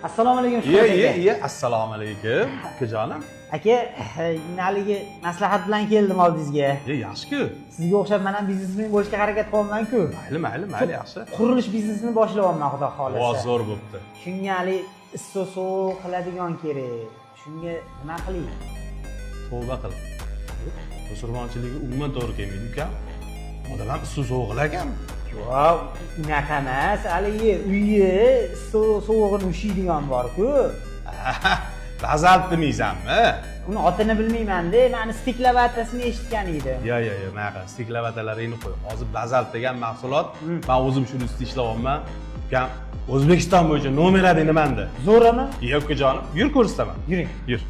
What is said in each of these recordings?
Assalomu alaykum. Iya, assalomu alaykum. Ukajonim. Aka, haligi maslahat bilan keldim oldingizga. Yaxshi-ku. Sizga o'xshab men ham biznesmen bo'lishga harakat qilyapman-ku. Mayli, yaxshi. Qurilish biznesini boshlayapman, xudo xolasa. Voz zo'r bo'pti. Shunga hali issiq-sovuq qiladigan kerak. Shunga nima qiling? Tavba qil. Musulmonchiligi umuman to'g'ri kelmaydi, uka. Odam ham issiq-sovuq ekan. Vow, unaqa emas. Haligi uyi sovuqni ushiydigan bor-ku. Bazalt demaysanmi? Uni otini bilmayman-da, meni stiklavatasini eshitgan edim. Yo'q, maqa stiklavatalarni qo'y. Hozir bazalt degan mahsulot, men o'zim shuni ustida ishlayapman. Ukam O'zbekiston bo'yicha nomer 1 menda. Zo'rami? Yo'q, ukajonim. Yur ko'rsataman. Yuring. Yur.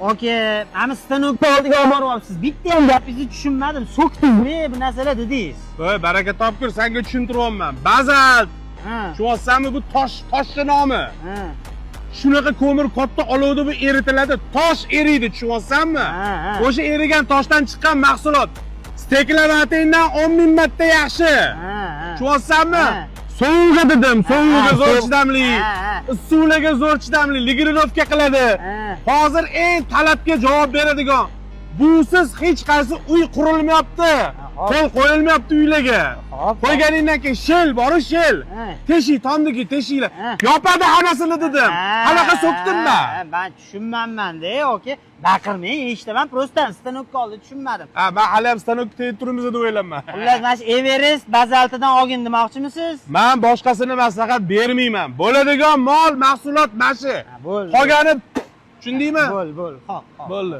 Aka, mana stanokni oldiga olib boryapsiz. Bitta ham gapingizni tushunmadim. So'kdingmi bu narsalar dedingiz? Voy, baraka topkur, senga tushuntiryapman. Bazalt. Tushunasizmi, bu toshning nomi. Shunaqa ko'mir katta olovda bu eritiladi, tosh eriydi, tushunasizmi? O'sha erigan toshdan chiqqan mahsulot steklavatingdan 10,000 marta yaxshi. Tushunasizmi? Sovug'i dedim, sovug'iga zo'r chidamli, issiqlarga zo'r chidamli, ligirinovka qiladi. Hozir eng talabga javob beradigan. Busiz hech qaysi uy qurilmayapti. Qo'l qo'yilmayapti uylarga. Qo'yganingdan keyin shel bor-ku, shel. Teshik, tomdiki teshiklar. Yopadi hammasini dedim. Qanaqa so'kdimda? Ben tushunmayman-da, aka. Baqirmang, eshitaman, prosta stanokka oldi tushunmadim. Men hali ham stanokka tegib turibmiz deb o'ylayman. Xullas, mana shu Everest bazaltidan olgin demoqchimisiz? Men boshqasini maslahat bermayman. Bo'ladigan mol, mahsulot mana shu. Bo'ldi. Qolgani tushundingmi? Bo'ldi. Xo'p. Bo'ldi.